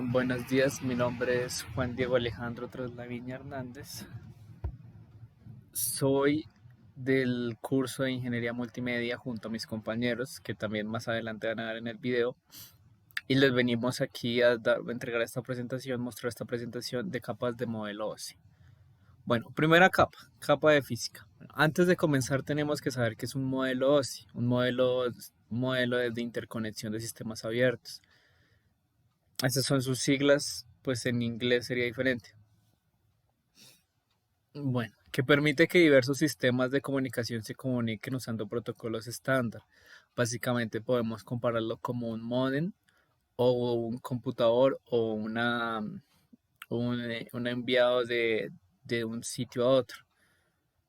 Buenos días, mi nombre es Juan Diego Alejandro Traslaviña Hernández. Soy del curso de Ingeniería Multimedia junto a mis compañeros, que también más adelante van a ver en el video. Y les venimos aquí a entregar esta presentación, mostrar esta presentación de capas de modelo OSI. Bueno, primera capa, capa de física. Bueno, antes de comenzar tenemos que saber qué es un modelo OSI, un modelo de interconexión de sistemas abiertos. Estas son sus siglas, pues en inglés sería diferente. Bueno, que permite que diversos sistemas de comunicación se comuniquen usando protocolos estándar. Básicamente podemos compararlo como un módem o un computador o un enviado de un sitio a otro.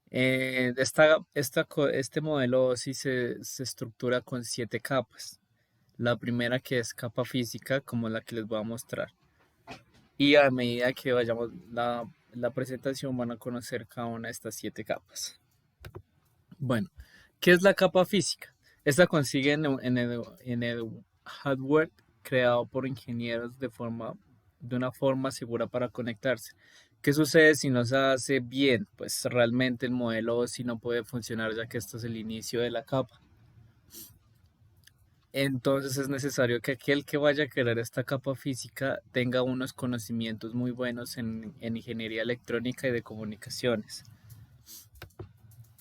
Este modelo sí se estructura con 7 capas. La primera que es capa física, como la que les voy a mostrar. Y a medida que vayamos la presentación van a conocer cada una de estas 7 capas. Bueno, ¿qué es la capa física? Esta consigue en el hardware creado por ingenieros de una forma segura para conectarse. ¿Qué sucede si no se hace bien? Pues realmente el modelo sí no puede funcionar ya que esto es el inicio de la capa. Entonces es necesario que aquel que vaya a crear esta capa física tenga unos conocimientos muy buenos en ingeniería electrónica y de comunicaciones.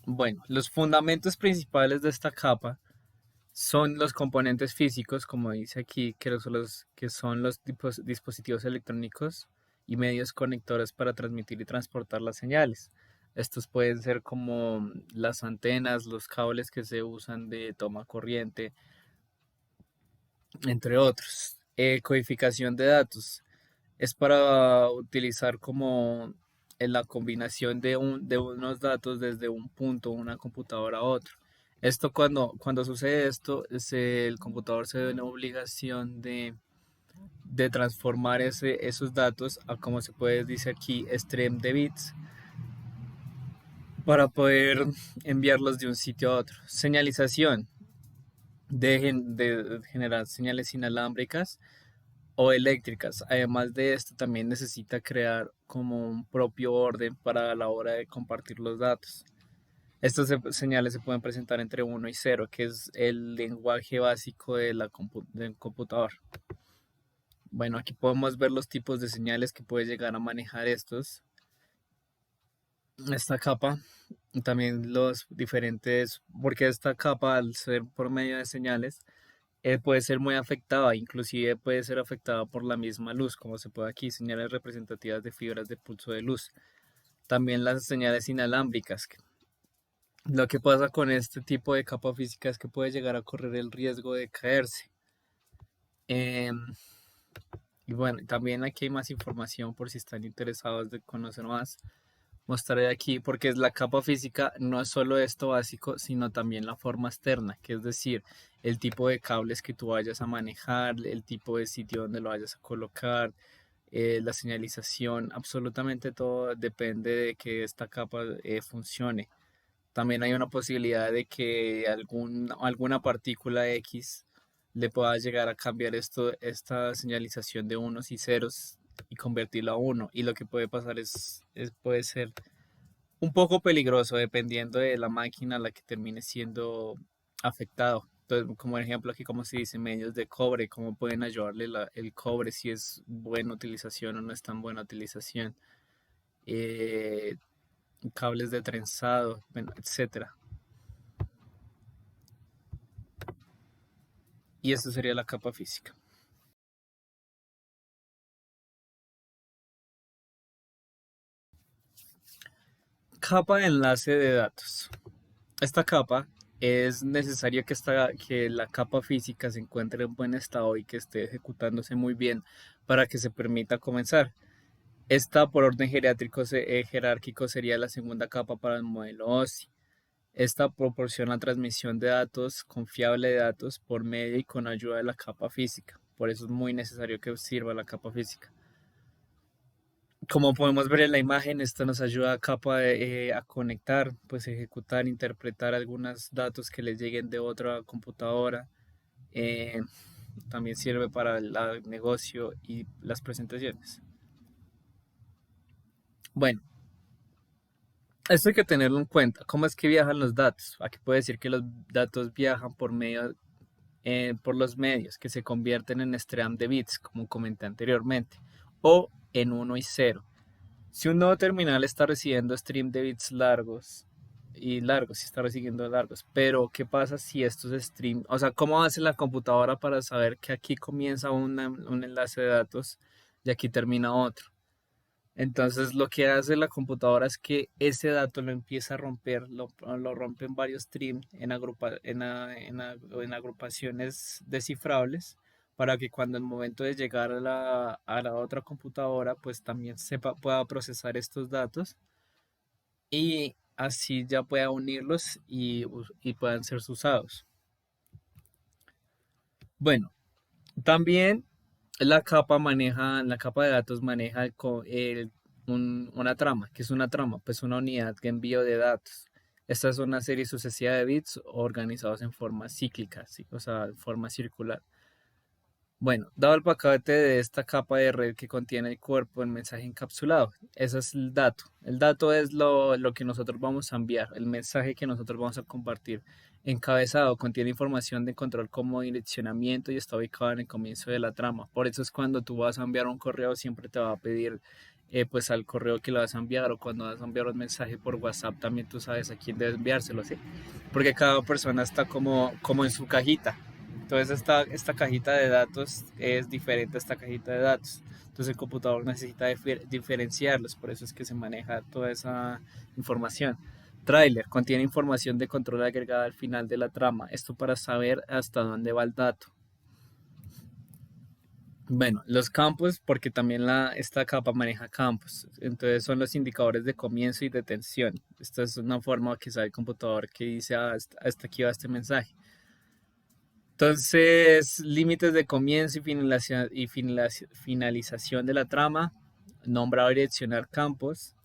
Bueno, los fundamentos principales de esta capa son los componentes físicos, como dice aquí, que son los dispositivos electrónicos y medios conectores para transmitir y transportar las señales. Estos pueden ser como las antenas, los cables que se usan de toma corriente, entre otros. Codificación de datos es para utilizar como en la combinación de unos datos desde un punto, una computadora a otro. Esto cuando sucede esto, el computador se ve en obligación de transformar esos datos a como se puede, dice aquí, stream de bits para poder enviarlos de un sitio a otro. Señalización de generar señales inalámbricas o eléctricas. Además de esto, también necesita crear como un propio orden para la hora de compartir los datos. Estas señales se pueden presentar entre 1 y 0, que es el lenguaje básico del computador. Bueno, aquí podemos ver los tipos de señales que puede llegar a manejar esta capa. También los diferentes, porque esta capa al ser por medio de señales, puede ser muy afectada, inclusive puede ser afectada por la misma luz, como se puede aquí, señales representativas de fibras de pulso de luz. También las señales inalámbricas. Lo que pasa con este tipo de capa física es que puede llegar a correr el riesgo de caerse. Em, y bueno, también aquí hay más información por si están interesados de conocer más. Mostraré aquí porque es la capa física, no es solo esto básico, sino también la forma externa, que es decir, el tipo de cables que tú vayas a manejar, el tipo de sitio donde lo vayas a colocar, la señalización, absolutamente todo depende de que esta capa funcione. También hay una posibilidad de que alguna partícula X le pueda llegar a cambiar esta señalización de unos y ceros y convertirlo a uno. Y lo que puede pasar puede ser un poco peligroso dependiendo de la máquina a la que termine siendo afectado. Entonces, como ejemplo aquí, como se dice, medios de cobre, cómo pueden ayudarle el cobre, si es buena utilización o no es tan buena utilización. Eh, Cables de trenzado, bueno, etcétera. Y esta sería la capa física. Capa de enlace de datos. Esta capa es necesario que la capa física se encuentre en buen estado y que esté ejecutándose muy bien para que se permita comenzar. Esta por orden jerárquico sería la segunda capa para el modelo OSI. Esta proporciona transmisión de datos confiable de datos por medio y con ayuda de la capa física. Por eso es muy necesario que sirva la capa física. Como podemos ver en la imagen, esto nos ayuda a conectar, pues ejecutar, interpretar algunos datos que les lleguen de otra computadora. Eh, también sirve para el negocio y las presentaciones. Bueno, esto hay que tenerlo en cuenta. ¿Cómo es que viajan los datos? Aquí puede decir que los datos viajan por los medios que se convierten en stream de bits, como comenté anteriormente, o en uno y cero. Si un nodo terminal está recibiendo stream de bits largos y largos, si está recibiendo largos, pero ¿qué pasa si estos stream, o sea, cómo hace la computadora para saber que aquí comienza un enlace de datos y aquí termina otro? Entonces lo que hace la computadora es que ese dato lo empieza a romper, lo rompe en varios streams, en agrupaciones descifrables, para que cuando el momento de llegar a la otra computadora, pues también pueda procesar estos datos y así ya pueda unirlos y puedan ser usados. Bueno, también la capa de datos maneja una trama. ¿Qué es una trama? Pues una unidad de envío de datos. Esta es una serie sucesiva de bits organizados en forma cíclica, ¿sí? O sea, en forma circular. Bueno, dado el paquete de esta capa de red que contiene el cuerpo del mensaje encapsulado, ese es el dato. El dato es lo que nosotros vamos a enviar, el mensaje que nosotros vamos a compartir. Encabezado contiene información de control como direccionamiento y está ubicado en el comienzo de la trama. Por eso es cuando tú vas a enviar un correo, siempre te va a pedir pues al correo que lo vas a enviar, o cuando vas a enviar un mensaje por WhatsApp también tú sabes a quién debes enviárselo, ¿sí? Porque cada persona está como en su cajita. Entonces esta cajita de datos es diferente a esta cajita de datos. Entonces el computador necesita diferenciarlos, por eso es que se maneja toda esa información. Trailer contiene información de control agregada al final de la trama, esto para saber hasta dónde va el dato. Bueno, los campos, porque también esta capa maneja campos, entonces son los indicadores de comienzo y de tensión. Esta es una forma que sabe el computador que dice hasta aquí va este mensaje. Entonces, límites de comienzo finalización de la trama, nombrado y direccionar campos,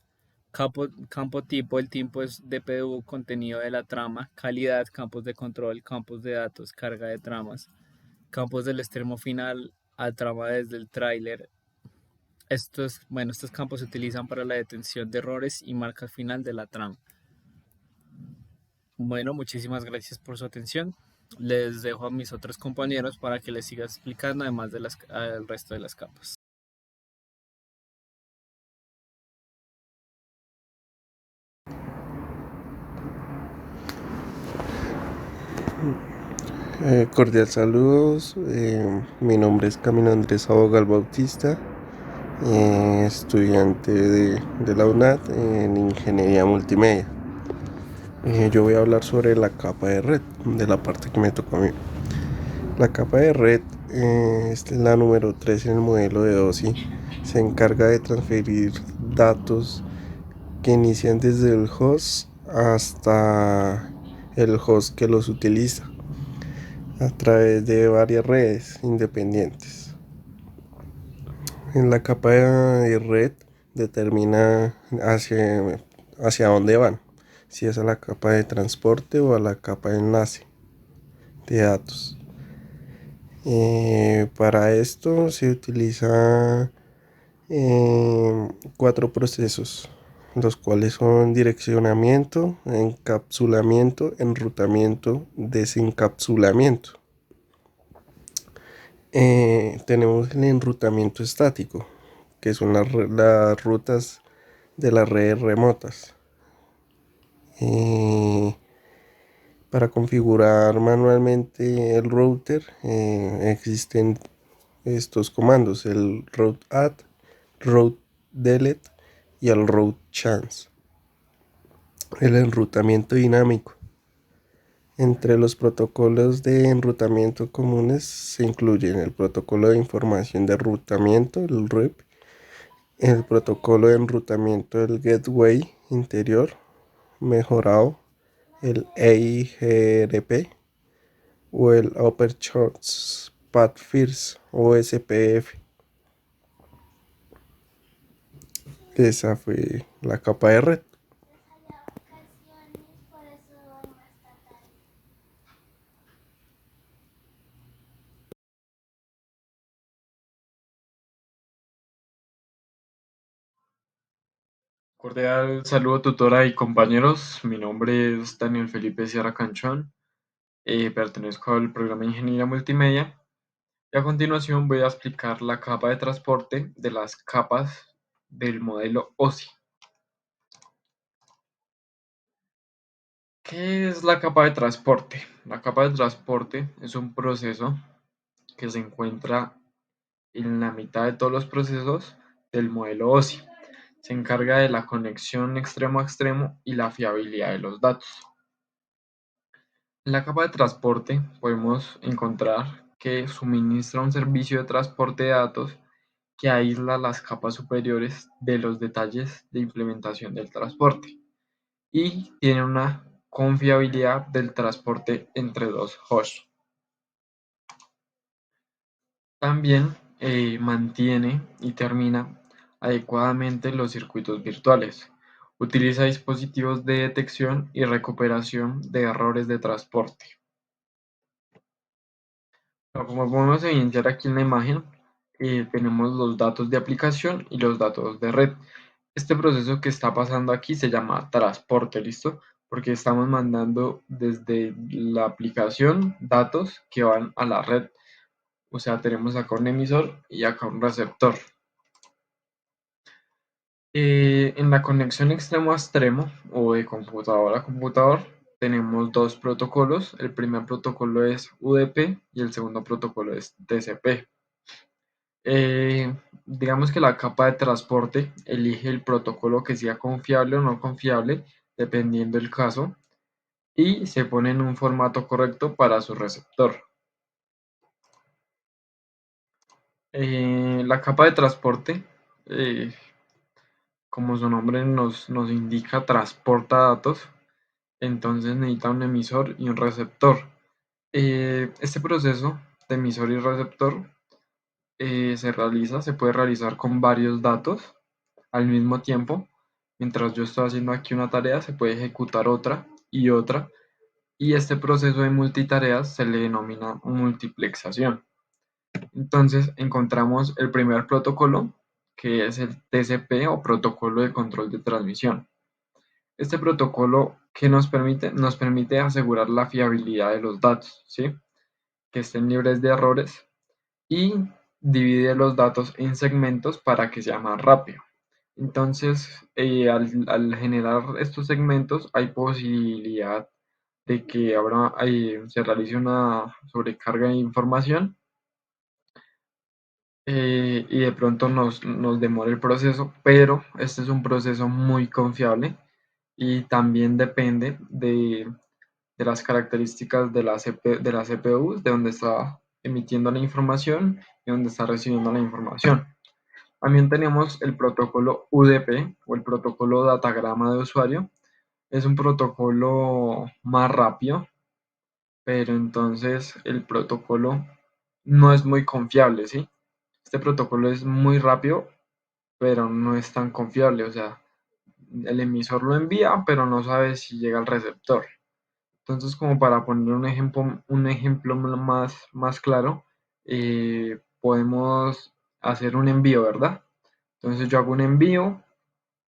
campo tipo, el tipo es DPU, contenido de la trama, calidad, campos de control, campos de datos, carga de tramas, campos del extremo final a trama desde el tráiler. Estos campos se utilizan para la detención de errores y marca final de la trama. Bueno, muchísimas gracias por su atención. Les dejo a mis otros compañeros para que les siga explicando además del resto de las capas. Cordial saludos, mi nombre es Camilo Andrés Abogal Bautista, estudiante de la UNAD en Ingeniería Multimedia. Yo voy a hablar sobre la capa de red, de la parte que me tocó a mí. La capa de red es la número 3 en el modelo de OSI. Se encarga de transferir datos que inician desde el host hasta el host que los utiliza a través de varias redes independientes. En la capa de red determina hacia dónde van, si es a la capa de transporte o a la capa de enlace de datos. Para esto se utiliza 4 procesos, los cuales son direccionamiento, encapsulamiento, enrutamiento, desencapsulamiento. Tenemos el enrutamiento estático, que son las rutas de las redes remotas. Para configurar manualmente el router existen estos comandos: el route add, route delete y el route chance. El enrutamiento dinámico. Entre los protocolos de enrutamiento comunes se incluyen el protocolo de información de enrutamiento, el RIP, el protocolo de enrutamiento del Gateway interior mejorado, el EIGRP, o el Upper Shortcut Path First o SPF. Esa fue la capa de red. Cordial saludo tutora y compañeros, mi nombre es Daniel Felipe Sierra Canchón, pertenezco al programa de Ingeniería Multimedia y a continuación voy a explicar la capa de transporte de las capas del modelo OSI. ¿Qué es la capa de transporte? La capa de transporte es un proceso que se encuentra en la mitad de todos los procesos del modelo OSI. Se encarga de la conexión extremo a extremo y la fiabilidad de los datos. En la capa de transporte podemos encontrar que suministra un servicio de transporte de datos que aísla las capas superiores de los detalles de implementación del transporte y tiene una confiabilidad del transporte entre dos hosts. También mantiene y termina adecuadamente los circuitos virtuales. Utiliza dispositivos de detección y recuperación de errores de transporte. Como podemos evidenciar aquí en la imagen, tenemos los datos de aplicación y los datos de red. Este proceso que está pasando aquí se llama transporte, ¿listo? Porque estamos mandando desde la aplicación datos que van a la red. O sea, tenemos acá un emisor y acá un receptor. En la conexión extremo a extremo o de computador a computador tenemos dos protocolos. El primer protocolo es UDP y el segundo protocolo es TCP. Digamos que la capa de transporte elige el protocolo que sea confiable o no confiable, dependiendo del caso, y se pone en un formato correcto para su receptor. La capa de transporte, eh, como su nombre nos indica, transporta datos, entonces necesita un emisor y un receptor. Este proceso de emisor y receptor se puede realizar con varios datos al mismo tiempo. Mientras yo estoy haciendo aquí una tarea, se puede ejecutar otra y otra, y este proceso de multitareas se le denomina multiplexación. Entonces encontramos el primer protocolo, que es el TCP o protocolo de control de transmisión. Este protocolo, ¿qué nos permite? Nos permite asegurar la fiabilidad de los datos, ¿sí? Que estén libres de errores, y divide los datos en segmentos para que sea más rápido. Entonces, al generar estos segmentos, hay posibilidad de que se realice una sobrecarga de información, y de pronto nos demore el proceso, pero este es un proceso muy confiable y también depende de las características de la CPU, de donde está emitiendo la información y donde está recibiendo la información. También tenemos el protocolo UDP o el protocolo datagrama de usuario. Es un protocolo más rápido, pero entonces el protocolo no es muy confiable, ¿sí? Este protocolo es muy rápido, pero no es tan confiable. O sea, el emisor lo envía, pero no sabe si llega al receptor. Entonces, como para poner un ejemplo más claro, podemos hacer un envío, ¿verdad? Entonces yo hago un envío,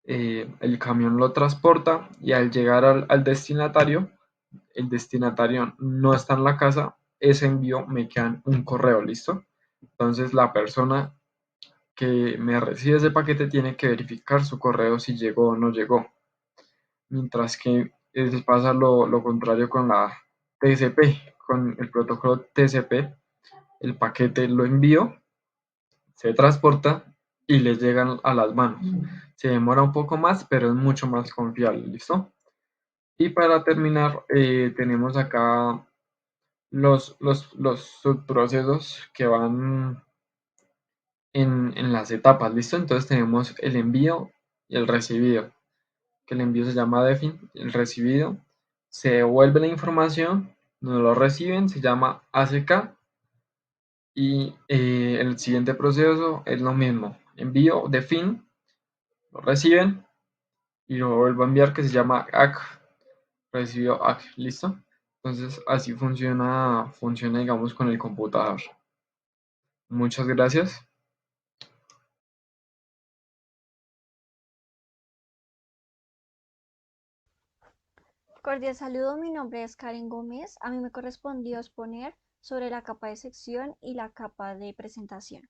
el camión lo transporta y al llegar al destinatario, el destinatario no está en la casa, ese envío me queda en un correo, ¿listo? Entonces la persona que me recibe ese paquete tiene que verificar su correo si llegó o no llegó. Mientras que pasa lo contrario con la TCP, con el protocolo TCP, el paquete lo envío, se transporta y les llegan a las manos. Se demora un poco más, pero es mucho más confiable, ¿listo? Y para terminar, tenemos acá los subprocesos que van en las etapas, ¿listo? Entonces tenemos el envío y el recibido, que el envío se llama DEFIN, el recibido se devuelve la información, nos lo reciben, se llama ACK, y el siguiente proceso es lo mismo, envío DEFIN, lo reciben y lo vuelvo a enviar, que se llama ACK, recibió ACK, ¿listo? Entonces así funciona digamos con el computador. Muchas gracias. Cordial saludo, mi nombre es Karen Gómez. A mí me correspondió exponer sobre la capa de sección y la capa de presentación.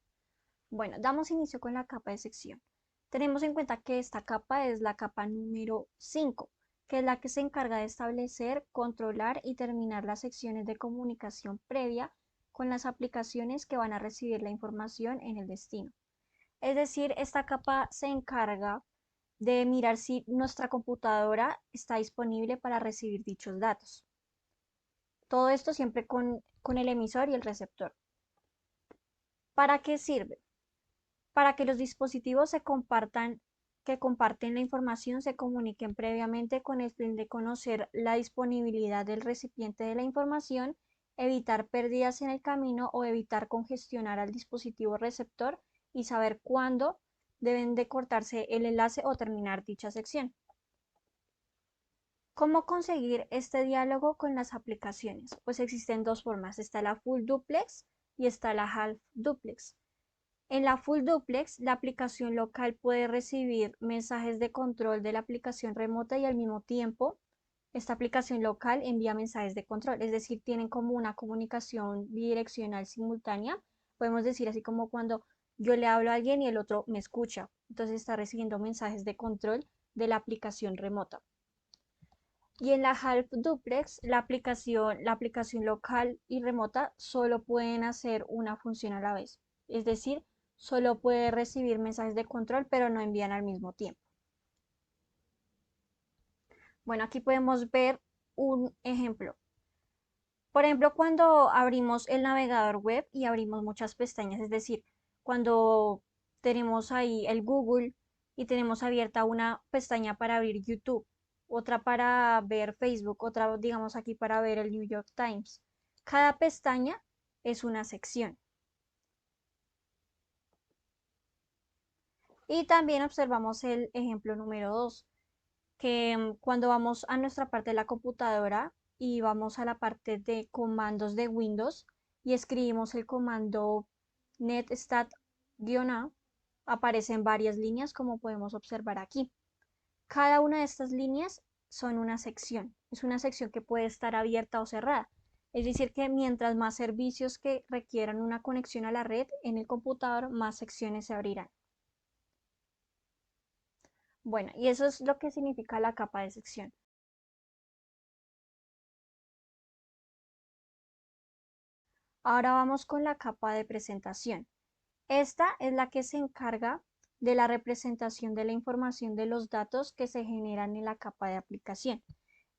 Bueno, damos inicio con la capa de sección. Tenemos en cuenta que esta capa es la capa número 5, que es la que se encarga de establecer, controlar y terminar las secciones de comunicación previa con las aplicaciones que van a recibir la información en el destino. Es decir, esta capa se encarga de mirar si nuestra computadora está disponible para recibir dichos datos. Todo esto siempre con el emisor y el receptor. ¿Para qué sirve? Para que los dispositivos que comparten la información se comuniquen previamente con el fin de conocer la disponibilidad del recipiente de la información, evitar pérdidas en el camino o evitar congestionar al dispositivo receptor y saber cuándo deben de cortarse el enlace o terminar dicha sección. ¿Cómo conseguir este diálogo con las aplicaciones? Pues existen dos formas, está la Full Duplex y está la Half Duplex. En la Full Duplex, la aplicación local puede recibir mensajes de control de la aplicación remota y al mismo tiempo, esta aplicación local envía mensajes de control, es decir, tienen como una comunicación bidireccional simultánea. Podemos decir así como cuando yo le hablo a alguien y el otro me escucha, entonces está recibiendo mensajes de control de la aplicación remota. Y en la Half Duplex, la aplicación local y remota solo pueden hacer una función a la vez. Es decir, solo puede recibir mensajes de control, pero no envían al mismo tiempo. Bueno, aquí podemos ver un ejemplo. Por ejemplo, cuando abrimos el navegador web y abrimos muchas pestañas, es decir, cuando tenemos ahí el Google y tenemos abierta una pestaña para abrir YouTube, otra para ver Facebook, otra, digamos aquí para ver el New York Times. Cada pestaña es una sección. Y también observamos el ejemplo número 2, que cuando vamos a nuestra parte de la computadora y vamos a la parte de comandos de Windows y escribimos el comando netstat-a, aparecen varias líneas como podemos observar aquí. Cada una de estas líneas son una sección. Es una sección que puede estar abierta o cerrada. Es decir, que mientras más servicios que requieran una conexión a la red en el computador, más secciones se abrirán. Bueno, y eso es lo que significa la capa de sección. Ahora vamos con la capa de presentación. Esta es la que se encarga de la representación de la información de los datos que se generan en la capa de aplicación.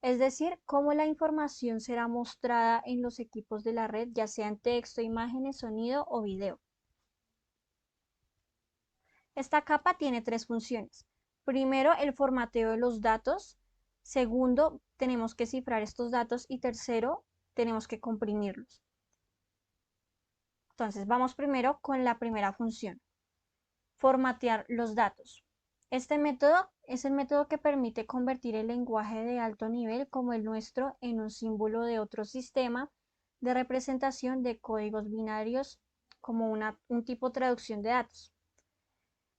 Es decir, cómo la información será mostrada en los equipos de la red, ya sea en texto, imágenes, sonido o video. Esta capa tiene tres funciones. Primero, el formateo de los datos. Segundo, tenemos que cifrar estos datos. Y tercero, tenemos que comprimirlos. Entonces, vamos primero con la primera función, formatear los datos. Este método es el método que permite convertir el lenguaje de alto nivel como el nuestro en un símbolo de otro sistema de representación de códigos binarios como un tipo de traducción de datos.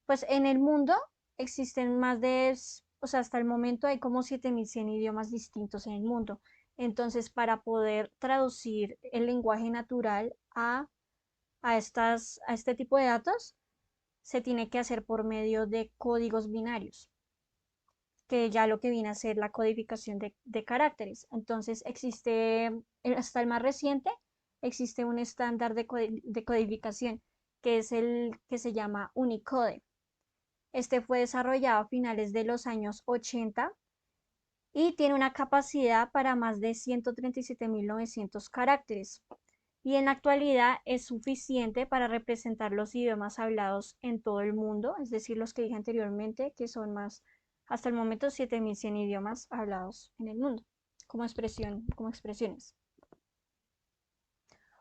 Pues en el mundo existen hasta el momento hay como 7100 idiomas distintos en el mundo. Entonces, para poder traducir el lenguaje natural a este tipo de datos, se tiene que hacer por medio de códigos binarios, que ya lo que viene a ser la codificación de caracteres. Entonces hasta el más reciente, existe un estándar de codificación, que es el que se llama Unicode. Este fue desarrollado a finales de los años 80 y tiene una capacidad para más de 137.900 caracteres. Y en la actualidad es suficiente para representar los idiomas hablados en todo el mundo, es decir, los que dije anteriormente, que son hasta el momento 7100 idiomas hablados en el mundo, como expresiones.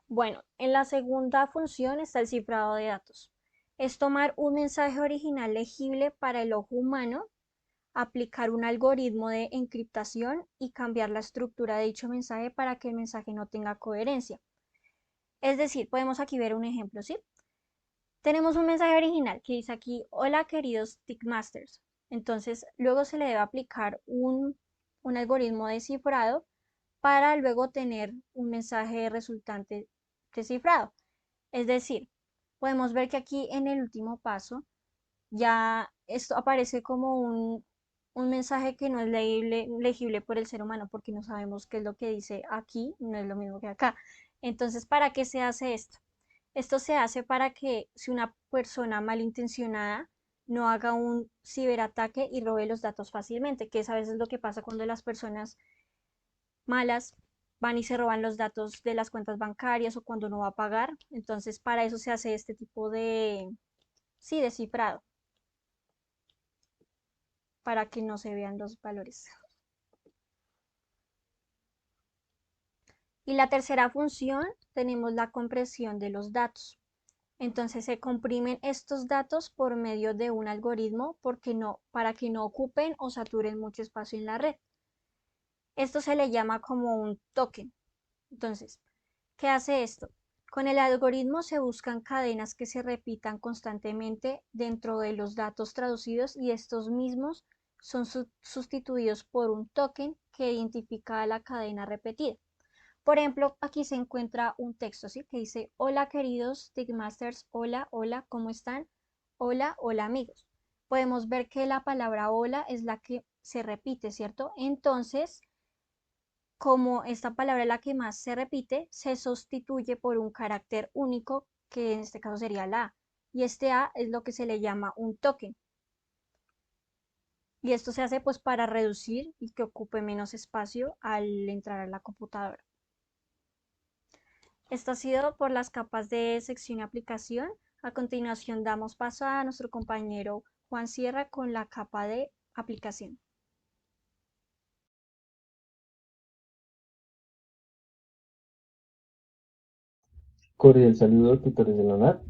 Bueno, en la segunda función está el cifrado de datos. Es tomar un mensaje original legible para el ojo humano, aplicar un algoritmo de encriptación y cambiar la estructura de dicho mensaje para que el mensaje no tenga coherencia. Es decir, podemos aquí ver un ejemplo, ¿sí? Tenemos un mensaje original que dice aquí, hola queridos Tickmasters. Entonces, luego se le debe aplicar un un algoritmo de cifrado para luego tener un mensaje resultante descifrado. Es decir, podemos ver que aquí en el último paso ya esto aparece como un mensaje que no es legible por el ser humano porque no sabemos qué es lo que dice aquí, no es lo mismo que acá. Entonces, ¿para qué se hace esto? Esto se hace para que si una persona malintencionada no haga un ciberataque y robe los datos fácilmente, que es a veces lo que pasa cuando las personas malas van y se roban los datos de las cuentas bancarias o cuando no va a pagar. Entonces, para eso se hace este tipo de, sí, de cifrado, para que no se vean los valores. Y la tercera función tenemos la compresión de los datos. Entonces se comprimen estos datos por medio de un algoritmo para que no ocupen o saturen mucho espacio en la red. Esto se le llama como un token. Entonces, ¿qué hace esto? Con el algoritmo se buscan cadenas que se repitan constantemente dentro de los datos traducidos y estos mismos son sustituidos por un token que identifica a la cadena repetida. Por ejemplo, aquí se encuentra un texto, ¿sí? Que dice, hola queridos Tickmasters, hola, hola, ¿cómo están? Hola, hola amigos. Podemos ver que la palabra hola es la que se repite, ¿cierto? Entonces, como esta palabra es la que más se repite, se sustituye por un carácter único, que en este caso sería la A. Y este A es lo que se le llama un token. Y esto se hace pues para reducir y que ocupe menos espacio al entrar a la computadora. Esto ha sido por las capas de sección y aplicación. A continuación damos paso a nuestro compañero Juan Sierra con la capa de aplicación. Cordial saludo, tutores de la UNAD.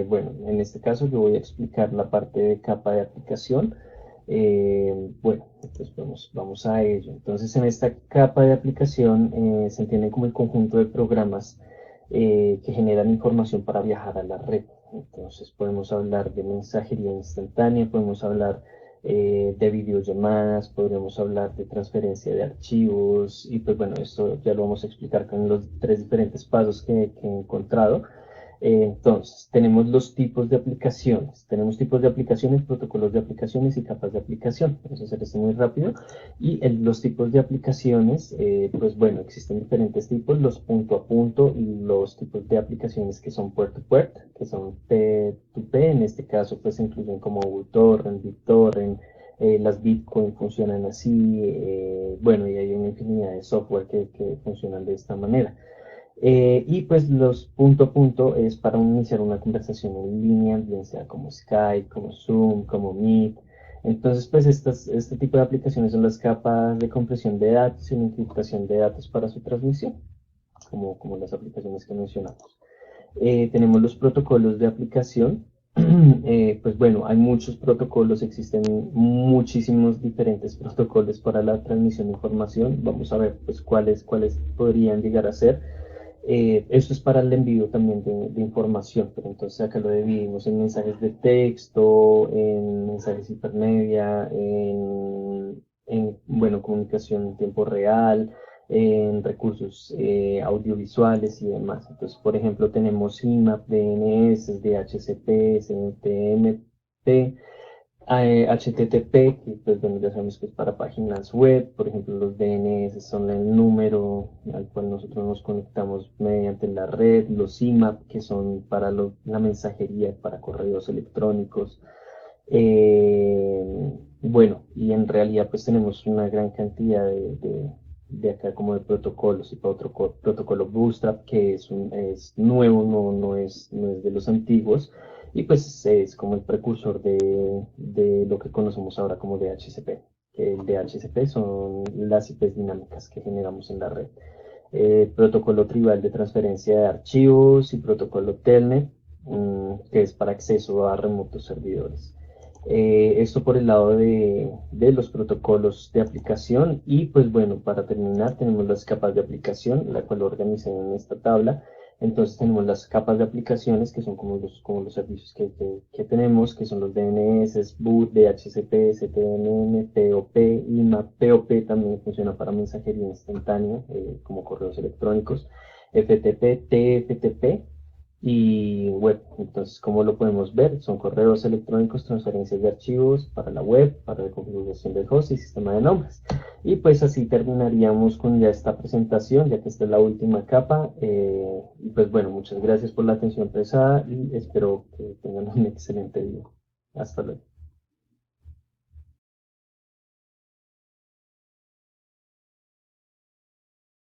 Bueno, en este caso yo voy a explicar la parte de capa de aplicación. Bueno, entonces vamos a ello. Entonces, en esta capa de aplicación se entiende como el conjunto de programas que generan información para viajar a la red. Entonces, podemos hablar de mensajería instantánea, podemos hablar de videollamadas, podremos hablar de transferencia de archivos y pues bueno, esto ya lo vamos a explicar con los tres diferentes pasos que he encontrado. Entonces, tenemos los tipos de aplicaciones. Tenemos tipos de aplicaciones, protocolos de aplicaciones y capas de aplicación. Vamos a hacer esto muy rápido. Y los tipos de aplicaciones, pues bueno, existen diferentes tipos, los punto a punto y los tipos de aplicaciones que son puerto-to-puerto, que son P2P. En este caso, pues se incluyen como uTorrent, BitTorrent, las Bitcoin funcionan así. Bueno, y hay una infinidad de software que funcionan de esta manera. Y pues los punto a punto es para iniciar una conversación en línea, bien sea como Skype, como Zoom, como Meet. Entonces, pues este tipo de aplicaciones son las capas de compresión de datos y la encriptación de datos para su transmisión, como las aplicaciones que mencionamos. Tenemos los protocolos de aplicación. Pues bueno, hay muchos protocolos, existen muchísimos diferentes protocolos para la transmisión de información. Vamos a ver pues cuáles podrían llegar a ser. Esto es para el envío también de información, pero entonces acá lo dividimos en mensajes de texto, en mensajes hipermedia, bueno, comunicación en tiempo real, en recursos audiovisuales y demás. Entonces, por ejemplo, tenemos IMAP, DNS, DHCP, SNTMP, HTTP, que pues bueno, ya sabemos que es para páginas web. Por ejemplo, los DNS son el número al cual nosotros nos conectamos mediante la red, los IMAP, que son para la mensajería, para correos electrónicos. Bueno, y en realidad pues tenemos una gran cantidad de acá como de protocolos y para otro protocolo Bootstrap que es nuevo, no es de los antiguos y pues es como el precursor de lo que conocemos ahora como DHCP, que el DHCP son las IPs dinámicas que generamos en la red. Protocolo tribal de transferencia de archivos y protocolo Telnet, que es para acceso a remotos servidores. Esto por el lado de los protocolos de aplicación y pues bueno, para terminar tenemos las capas de aplicación, la cual organizé en esta tabla. Entonces tenemos las capas de aplicaciones, que son como los servicios que tenemos, que son los DNS, boot, DHCP, CTNM, POP, IMAP. POP también funciona para mensajería instantánea, como correos electrónicos, FTP, TFTP y web. Entonces, ¿cómo lo podemos ver? Son correos electrónicos, transferencias de archivos para la web, para la configuración del host y sistema de nombres. Y pues así terminaríamos con ya esta presentación, ya que esta es la última capa. Y pues bueno, muchas gracias por la atención prestada y espero que tengan un excelente día. Hasta luego.